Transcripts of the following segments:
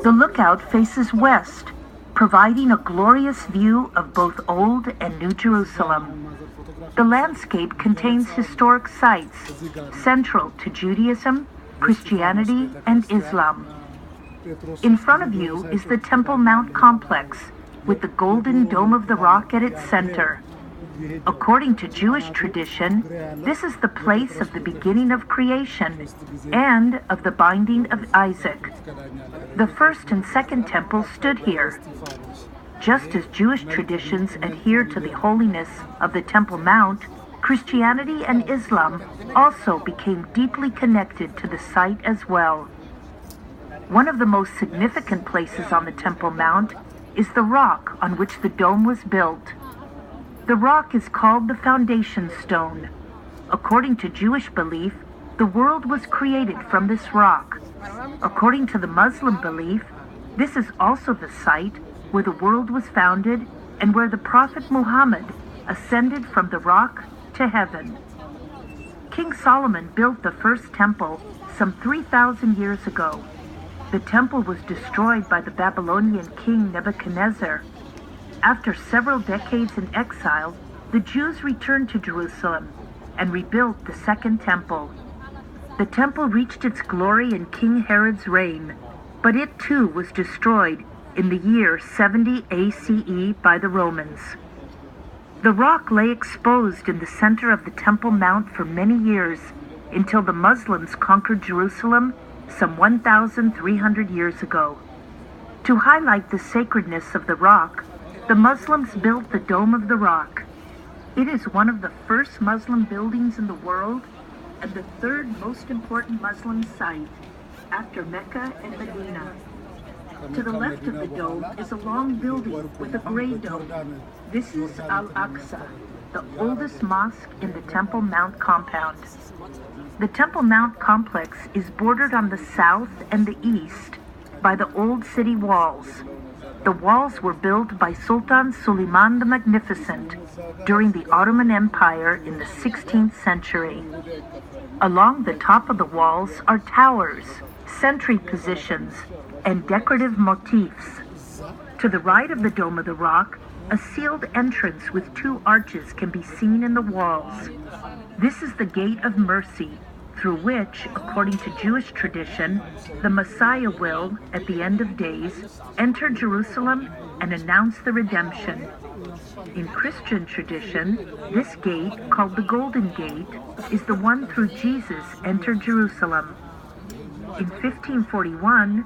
The lookout faces west, providing a glorious view of both Old and New Jerusalem. The landscape contains historic sites central to Judaism, Christianity, and Islam. In front of you is the Temple Mount complex, with the golden dome of the rock at its center. According to Jewish tradition, this is the place of the beginning of creation and of the binding of Isaac. The first and second temple stood here. Just as Jewish traditions adhere to the holiness of the Temple Mount, Christianity and Islam also became deeply connected to the site as well. One of the most significant places on the Temple Mount is the rock on which the dome was built. The rock is called the foundation stone. According to Jewish belief, the world was created from this rock. According to the Muslim belief, this is also the site where the world was founded and where the Prophet Muhammad ascended from the rock to heaven. King Solomon built the first temple some 3,000 years ago. The temple was destroyed by the Babylonian king Nebuchadnezzar. After several decades in exile, the Jews returned to Jerusalem and rebuilt the second temple. The temple reached its glory in King Herod's reign, but it too was destroyed in the year 70 ACE by the Romans. The rock lay exposed in the center of the Temple Mount for many years until the Muslims conquered Jerusalem some 1,300 years ago. To highlight the sacredness of the rock, the Muslims built the Dome of the Rock. It is one of the first Muslim buildings in the world and the third most important Muslim site after Mecca and Medina. To the left of the dome is a long building with a gray dome. This is Al-Aqsa, the oldest mosque in the Temple Mount compound. The Temple Mount complex is bordered on the south and the east by the old city walls. The walls were built by Sultan Suleiman the Magnificent during the Ottoman Empire in the 16th century. Along the top of the walls are towers, sentry positions, and decorative motifs. To the right of the Dome of the Rock, a sealed entrance with two arches can be seen in the walls. This is the Gate of Mercy, through which, according to Jewish tradition, the Messiah will, at the end of days, enter Jerusalem and announce the redemption. In Christian tradition, this gate, called the Golden Gate, is the one through Jesus entered Jerusalem. In 1541,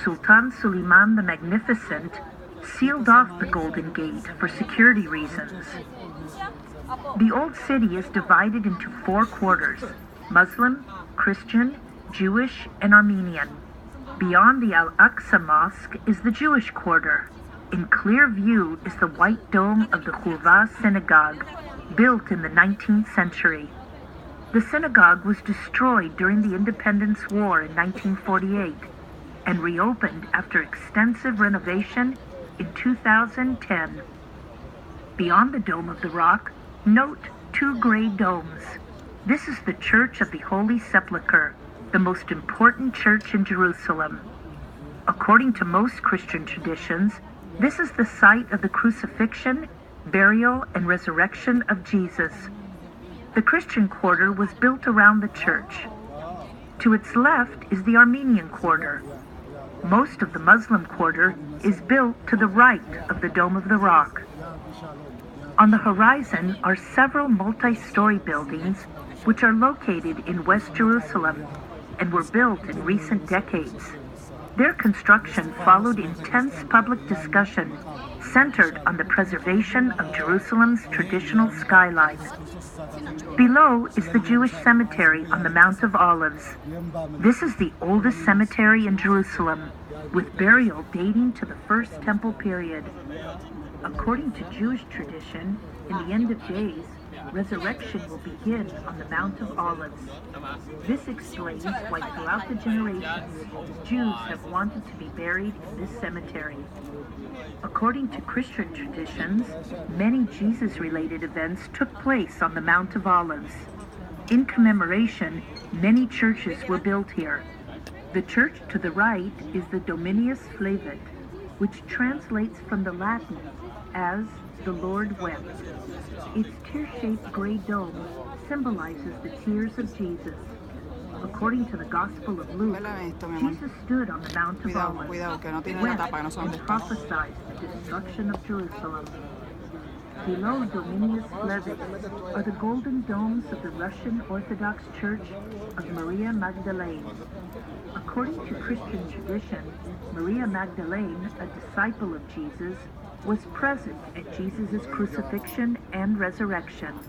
Sultan Suleiman the Magnificent sealed off the Golden Gate for security reasons. The old city is divided into 4 quarters: Muslim, Christian, Jewish, and Armenian. Beyond the Al-Aqsa Mosque is the Jewish quarter. In clear view is the white dome of the Khulva Synagogue, built in the 19th century. The synagogue was destroyed during the Independence War in 1948 and reopened after extensive renovation in 2010. Beyond the Dome of the Rock, note 2 gray domes. This is the Church of the Holy Sepulchre, the most important church in Jerusalem. According to most Christian traditions, this is the site of the crucifixion, burial, and resurrection of Jesus. The Christian quarter was built around the church. To its left is the Armenian quarter. Most of the Muslim quarter is built to the right of the Dome of the Rock. On the horizon are several multi-story buildings which are located in West Jerusalem and were built in recent decades. Their construction followed intense public discussion centered on the preservation of Jerusalem's traditional skyline. Below is the Jewish cemetery on the Mount of Olives. This is the oldest cemetery in Jerusalem, with burial dating to the First Temple period. According to Jewish tradition, in the end of days, resurrection will begin on the Mount of Olives. This explains why throughout the generations, Jews have wanted to be buried in this cemetery. According to Christian traditions, many Jesus-related events took place on the Mount of Olives. In commemoration, many churches were built here. The church to the right is the Dominus Flevit, which translates from the Latin as the Lord wept. Its tear-shaped gray dome symbolizes the tears of Jesus. According to the Gospel of Luke, Jesus stood on the Mount of Olives, wept, and prophesied the destruction of Jerusalem. Below Dominus Flevit are the golden domes of the Russian Orthodox Church of Maria Magdalene. According to Christian tradition, Maria Magdalene, a disciple of Jesus, was present at Jesus' crucifixion and resurrection.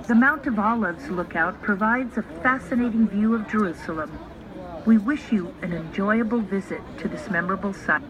The Mount of Olives lookout provides a fascinating view of Jerusalem. We wish you an enjoyable visit to this memorable site.